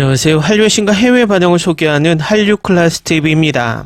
안녕하세요. 한류의 신과 해외 반응을 소개하는 한류 클래스 TV입니다.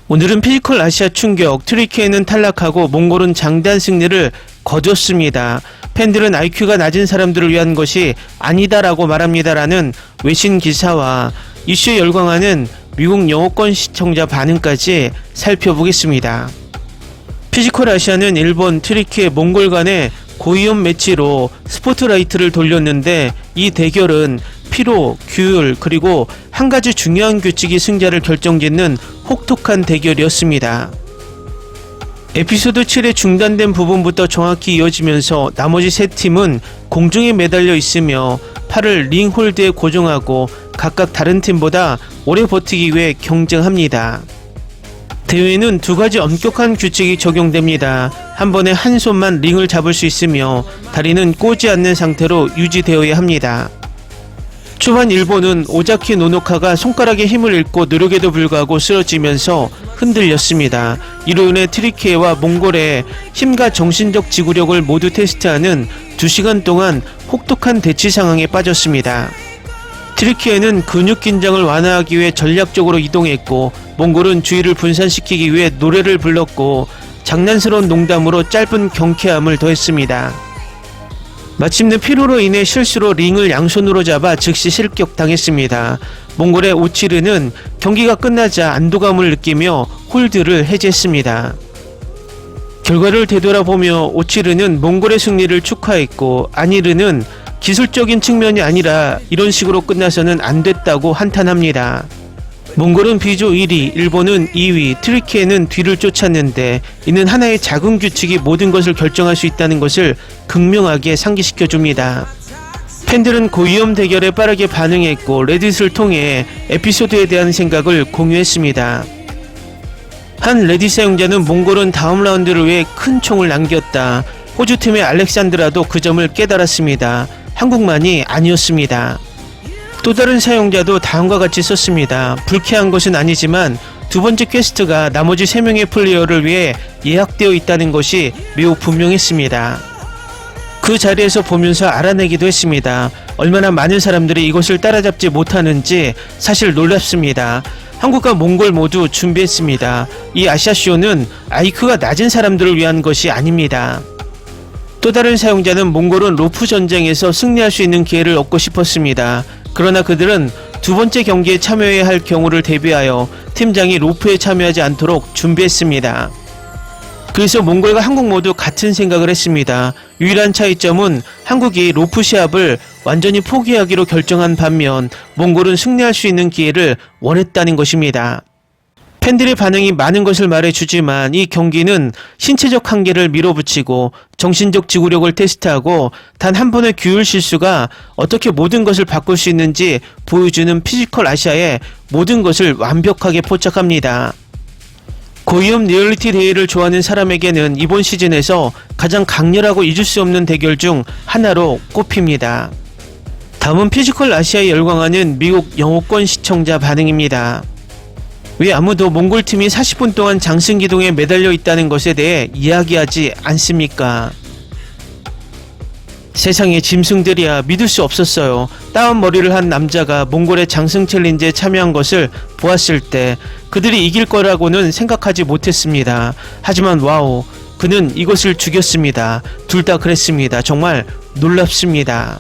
오늘은 피지컬 아시아 충격, 트리키에는 탈락하고 몽골은 장단 승리를 거뒀습니다. 팬들은 IQ가 낮은 사람들을 위한 것이 아니다라고 말합니다라는 외신 기사와 이슈에 열광하는 미국 영어권 시청자 반응까지 살펴보겠습니다. 피지컬 아시아는 일본, 트리키에, 몽골 간의 고위험 매치로 스포트라이트를 돌렸는데 이 대결은 피로, 규율, 그리고 한 가지 중요한 규칙이 승자를 결정짓는 혹독한 대결이었습니다. 에피소드 7의 중단된 부분부터 정확히 이어지면서 나머지 세 팀은 공중에 매달려 있으며 팔을 링 홀드에 고정하고 각각 다른 팀보다 오래 버티기 위해 경쟁합니다. 대회는 두 가지 엄격한 규칙이 적용됩니다. 한 번에 한 손만 링을 잡을 수 있으며 다리는 꼬지 않는 상태로 유지되어야 합니다. 초반 일본은 오자키 노노카가 손가락에 힘을 잃고 노력에도 불구하고 쓰러지면서 흔들렸습니다. 이로 인해 트리키에와 몽골의 힘과 정신적 지구력을 모두 테스트하는 2시간 동안 혹독한 대치 상황에 빠졌습니다. 트리키에는 근육 긴장을 완화하기 위해 전략적으로 이동했고 몽골은 주의를 분산시키기 위해 노래를 불렀고 장난스러운 농담으로 짧은 경쾌함을 더했습니다. 마침내 피로로 인해 실수로 링을 양손으로 잡아 즉시 실격당했습니다. 몽골의 오치르는 경기가 끝나자 안도감을 느끼며 홀드를 해제했습니다. 결과를 되돌아보며 오치르는 몽골의 승리를 축하했고 아니르는 기술적인 측면이 아니라 이런 식으로 끝나서는 안 됐다고 한탄합니다. 몽골은 비조 1위, 일본은 2위, 트리키에는 뒤를 쫓았는데 이는 하나의 작은 규칙이 모든 것을 결정할 수 있다는 것을 극명하게 상기시켜줍니다. 팬들은 고위험 대결에 빠르게 반응했고 레딧을 통해 에피소드에 대한 생각을 공유했습니다. 한 레딧 사용자는 몽골은 다음 라운드를 위해 큰 총을 남겼다. 호주팀의 알렉산드라도 그 점을 깨달았습니다. 한국만이 아니었습니다. 또 다른 사용자도 다음과 같이 썼습니다. 불쾌한 것은 아니지만 두 번째 퀘스트가 나머지 3명의 플레이어를 위해 예약되어 있다는 것이 매우 분명했습니다. 그 자리에서 보면서 알아내기도 했습니다. 얼마나 많은 사람들이 이것을 따라잡지 못하는지 사실 놀랍습니다. 한국과 몽골 모두 준비했습니다. 이 아시아쇼는 IQ가 낮은 사람들을 위한 것이 아닙니다. 또 다른 사용자는 몽골은 로프 전쟁에서 승리할 수 있는 기회를 얻고 싶었습니다. 그러나 그들은 두 번째 경기에 참여해야 할 경우를 대비하여 팀장이 로프에 참여하지 않도록 준비했습니다. 그래서 몽골과 한국 모두 같은 생각을 했습니다. 유일한 차이점은 한국이 로프 시합을 완전히 포기하기로 결정한 반면 몽골은 승리할 수 있는 기회를 원했다는 것입니다. 팬들의 반응이 많은 것을 말해주지만 이 경기는 신체적 한계를 밀어붙이고 정신적 지구력을 테스트하고 단 한 번의 규율 실수가 어떻게 모든 것을 바꿀 수 있는지 보여주는 피지컬 아시아의 모든 것을 완벽하게 포착합니다. 고위험 리얼리티 대회를 좋아하는 사람에게는 이번 시즌에서 가장 강렬하고 잊을 수 없는 대결 중 하나로 꼽힙니다. 다음은 피지컬 아시아에 열광하는 미국 영어권 시청자 반응입니다. 왜 아무도 몽골팀이 40분 동안 장승기둥에 매달려 있다는 것에 대해 이야기하지 않습니까? 세상에 짐승들이야, 믿을 수 없었어요. 따은 머리를 한 남자가 몽골의 장승 챌린지에 참여한 것을 보았을 때 그들이 이길 거라고는 생각하지 못했습니다. 하지만 와우, 그는 이것을 죽였습니다. 둘 다 그랬습니다. 정말 놀랍습니다.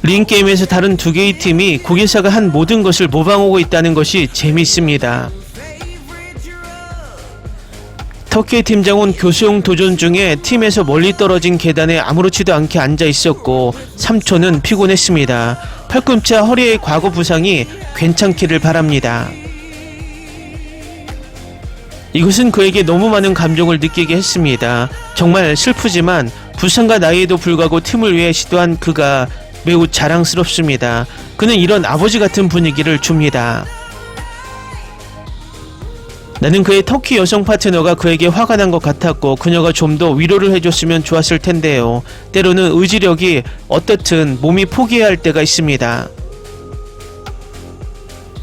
링게임에서 다른 두 개의 팀이 고개사가 한 모든 것을 모방하고 있다는 것이 재미있습니다. 터키의 팀장은 교수용 도전 중에 팀에서 멀리 떨어진 계단에 아무렇지도 않게 앉아 있었고 3초는 피곤했습니다. 팔꿈치와 허리의 과거 부상이 괜찮기를 바랍니다. 이것은 그에게 너무 많은 감정을 느끼게 했습니다. 정말 슬프지만 부상과 나이에도 불구하고 팀을 위해 시도한 그가 매우 자랑스럽습니다. 그는 이런 아버지 같은 분위기를 줍니다. 나는 그의 터키 여성 파트너가 그에게 화가 난 것 같았고 그녀가 좀 더 위로를 해줬으면 좋았을 텐데요. 때로는 의지력이 어떻든 몸이 포기해야 할 때가 있습니다.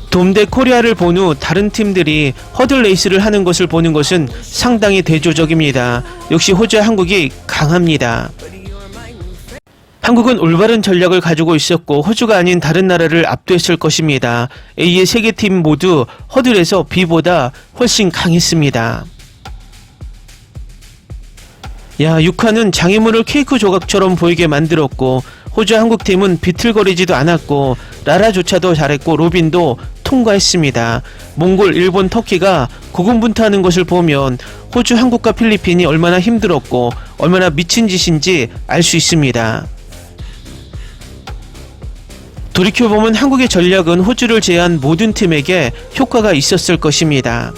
돔대 코리아를 본 후 다른 팀들이 허들 레이스를 하는 것을 보는 것은 상당히 대조적입니다. 역시 호주와 한국이 강합니다. 한국은 올바른 전략을 가지고 있었고 호주가 아닌 다른 나라를 압도했을 것입니다. A의 세 개 팀 모두 허들에서 B보다 훨씬 강했습니다. 야, 6화는 장애물을 케이크 조각처럼 보이게 만들었고 호주 한국팀은 비틀거리지도 않았고 라라조차도 잘했고 로빈도 통과했습니다. 몽골, 일본, 터키가 고군분투하는 것을 보면 호주, 한국과 필리핀이 얼마나 힘들었고 얼마나 미친 짓인지 알 수 있습니다. 돌이켜보면 한국의 전략은 호주를 제외한 모든 팀에게 효과가 있었을 것입니다.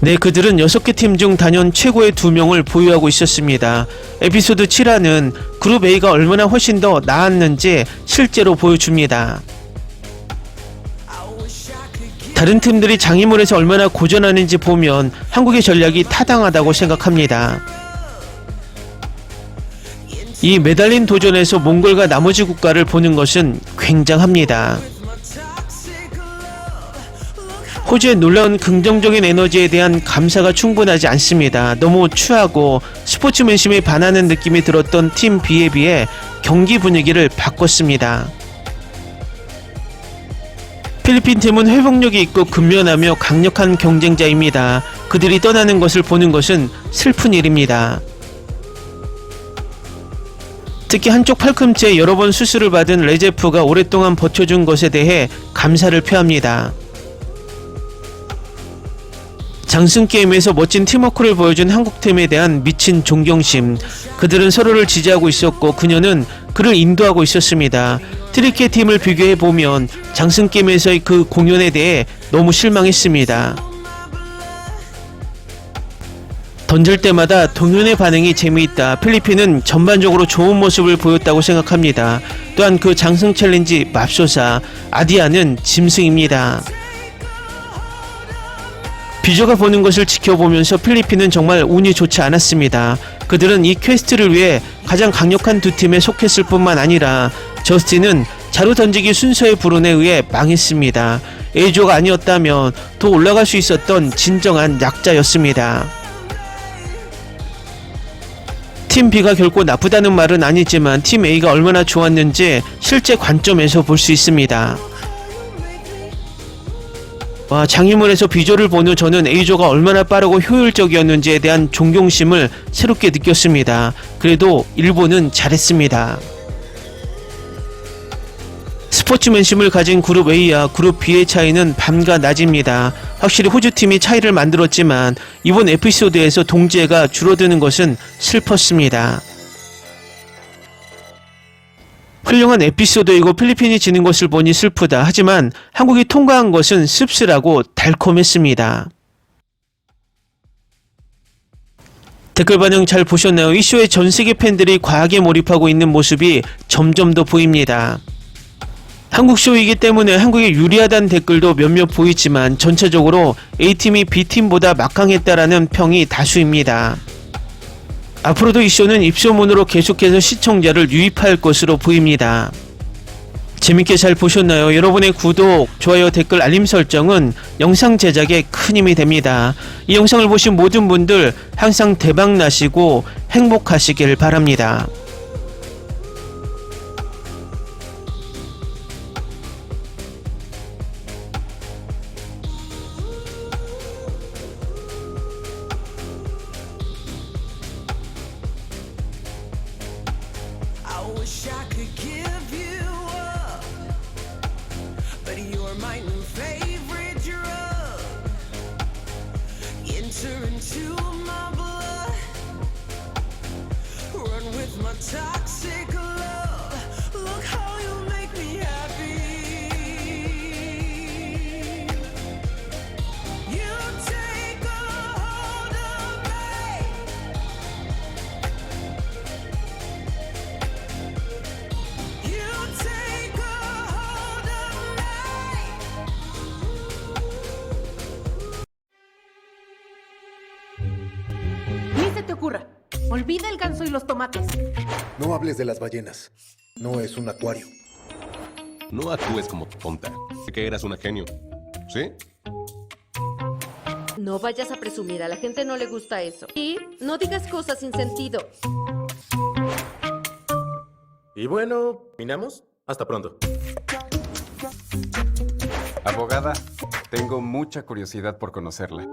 네, 그들은 6개 팀 중 단연 최고의 2명을 보유하고 있었습니다. 에피소드 7화는 그룹 A가 얼마나 훨씬 더 나았는지 실제로 보여줍니다. 다른 팀들이 장애물에서 얼마나 고전하는지 보면 한국의 전략이 타당하다고 생각합니다. 이 매달린 도전에서 몽골과 나머지 국가를 보는 것은 굉장합니다. 호주의 놀라운 긍정적인 에너지에 대한 감사가 충분하지 않습니다. 너무 추하고 스포츠맨심에 반하는 느낌이 들었던 팀 B에 비해 경기 분위기를 바꿨습니다. 필리핀 팀은 회복력이 있고 근면하며 강력한 경쟁자입니다. 그들이 떠나는 것을 보는 것은 슬픈 일입니다. 특히 한쪽 팔꿈치에 여러 번 수술을 받은 레제프가 오랫동안 버텨준 것에 대해 감사를 표합니다. 장승게임에서 멋진 팀워크를 보여준 한국팀에 대한 미친 존경심. 그들은 서로를 지지하고 있었고 그녀는 그를 인도하고 있었습니다. 트리케 팀을 비교해보면 장승게임에서의 그 공연에 대해 너무 실망했습니다. 던질 때마다 동료의 반응이 재미있다. 필리핀은 전반적으로 좋은 모습을 보였다고 생각합니다. 또한 그 장승 챌린지 맙소사 아디아는 짐승입니다. 비조가 보는 것을 지켜보면서 필리핀은 정말 운이 좋지 않았습니다. 그들은 이 퀘스트를 위해 가장 강력한 두 팀에 속했을 뿐만 아니라 저스틴은 자루 던지기 순서의 불운에 의해 망했습니다. A조가 아니었다면 더 올라갈 수 있었던 진정한 약자였습니다. 팀 B가 결코 나쁘다는 말은 아니지만 팀 A가 얼마나 좋았는지 실제 관점에서 볼 수 있습니다. 와, 장애물에서 B조를 본 후 저는 A조가 얼마나 빠르고 효율적이었는지에 대한 존경심을 새롭게 느꼈습니다. 그래도 일본은 잘했습니다. 스포츠맨심을 가진 그룹 A와 그룹 B의 차이는 밤과 낮입니다. 확실히 호주팀이 차이를 만들었지만 이번 에피소드에서 동지애가 줄어드는 것은 슬펐습니다. 훌륭한 에피소드이고 필리핀이 지는 것을 보니 슬프다. 하지만 한국이 통과한 것은 씁쓸하고 달콤했습니다. 댓글 반응 잘 보셨나요? 이 쇼에 전 세계 팬들이 과하게 몰입하고 있는 모습이 점점 더 보입니다. 한국 쇼이기 때문에 한국에 유리하다는 댓글도 몇몇 보이지만 전체적으로 A팀이 B팀보다 막강했다라는 평이 다수입니다. 앞으로도 이 쇼는 입소문으로 계속해서 시청자를 유입할 것으로 보입니다. 재밌게 잘 보셨나요? 여러분의 구독, 좋아요, 댓글, 알림 설정은 영상 제작에 큰 힘이 됩니다. 이 영상을 보신 모든 분들 항상 대박 나시고 행복하시길 바랍니다. I wish I could give you up, but you're my new favorite drug. Enter into my blood, run with my toxic love. Look how you make me happy. You take a hold of me. You take a hold of me. Ni se te ocurra. Olvida el ganso y los tomates. No hables de las ballenas. No es un acuario. No actúes como tonta. Sé que eras una genio. ¿Sí? No vayas a presumir, a la gente no le gusta eso. Y no digas cosas sin sentido. Y bueno, ¿minamos? Hasta pronto. Abogada, tengo mucha curiosidad por conocerla.